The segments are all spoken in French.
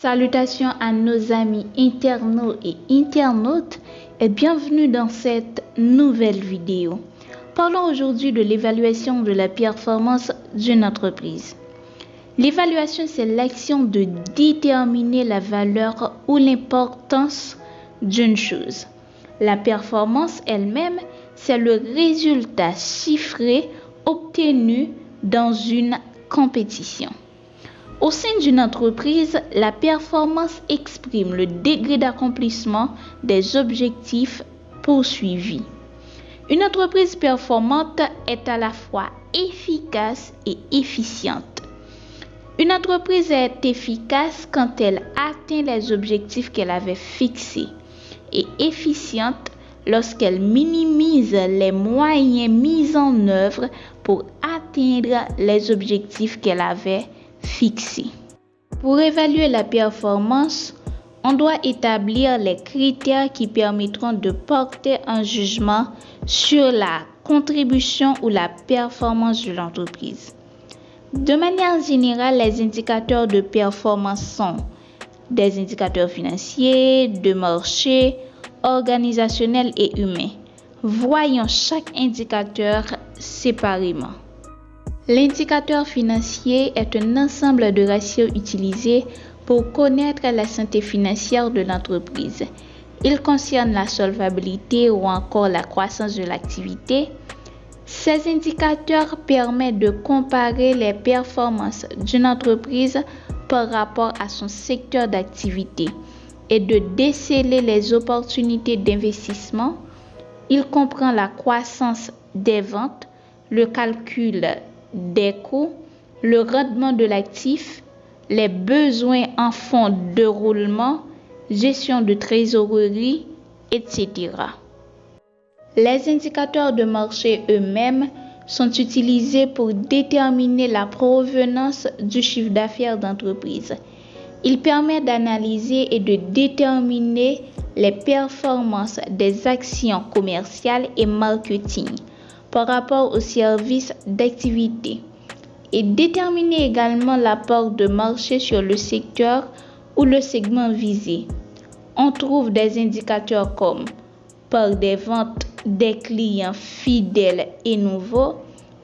Salutations à nos amis internautes et internautes et bienvenue dans cette nouvelle vidéo. Parlons aujourd'hui de l'évaluation de la performance d'une entreprise. L'évaluation, c'est l'action de déterminer la valeur ou l'importance d'une chose. La performance elle-même, c'est le résultat chiffré obtenu dans une compétition. Au sein d'une entreprise, la performance exprime le degré d'accomplissement des objectifs poursuivis. Une entreprise performante est à la fois efficace et efficiente. Une entreprise est efficace quand elle atteint les objectifs qu'elle avait fixés et efficiente lorsqu'elle minimise les moyens mis en œuvre pour atteindre les objectifs qu'elle avait fixés. Pour évaluer la performance, on doit établir les critères qui permettront de porter un jugement sur la contribution ou la performance de l'entreprise. De manière générale, les indicateurs de performance sont des indicateurs financiers, de marché, organisationnels et humains. Voyons chaque indicateur séparément. L'indicateur financier est un ensemble de ratios utilisés pour connaître la santé financière de l'entreprise. Il concerne la solvabilité ou encore la croissance de l'activité. Ces indicateurs permettent de comparer les performances d'une entreprise par rapport à son secteur d'activité et de déceler les opportunités d'investissement. Il comprend la croissance des ventes, le calcul des coûts, le rendement de l'actif, les besoins en fonds de roulement, gestion de trésorerie, etc. Les indicateurs de marché eux-mêmes sont utilisés pour déterminer la provenance du chiffre d'affaires d'entreprise. Ils permettent d'analyser et de déterminer les performances des actions commerciales et marketing par rapport aux services d'activité et déterminer également l'apport de marché sur le secteur ou le segment visé. On trouve des indicateurs comme part des ventes des clients fidèles et nouveaux,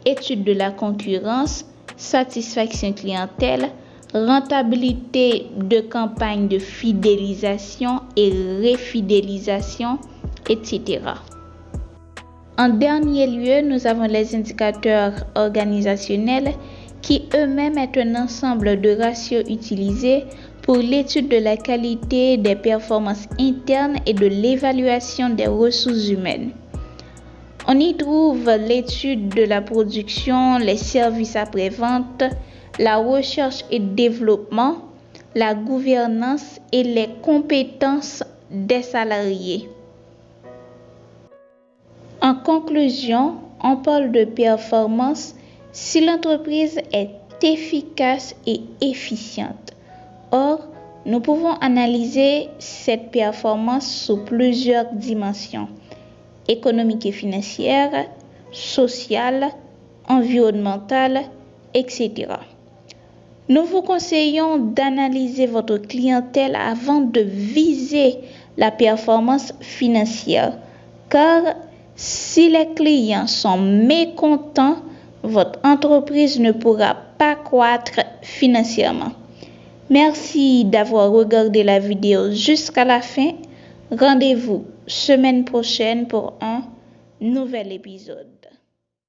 étude de la concurrence, satisfaction clientèle, rentabilité de campagne de fidélisation et réfidélisation, etc. En dernier lieu, nous avons les indicateurs organisationnels qui eux-mêmes est un ensemble de ratios utilisés pour l'étude de la qualité des performances internes et de l'évaluation des ressources humaines. On y trouve l'étude de la production, les services après-vente, la recherche et développement, la gouvernance et les compétences des salariés. En conclusion, on parle de performance si l'entreprise est efficace et efficiente. Or, nous pouvons analyser cette performance sous plusieurs dimensions: économique et financière, sociale, environnementale, etc. Nous vous conseillons d'analyser votre clientèle avant de viser la performance financière, car si les clients sont mécontents, votre entreprise ne pourra pas croître financièrement. Merci d'avoir regardé la vidéo jusqu'à la fin. Rendez-vous semaine prochaine pour un nouvel épisode.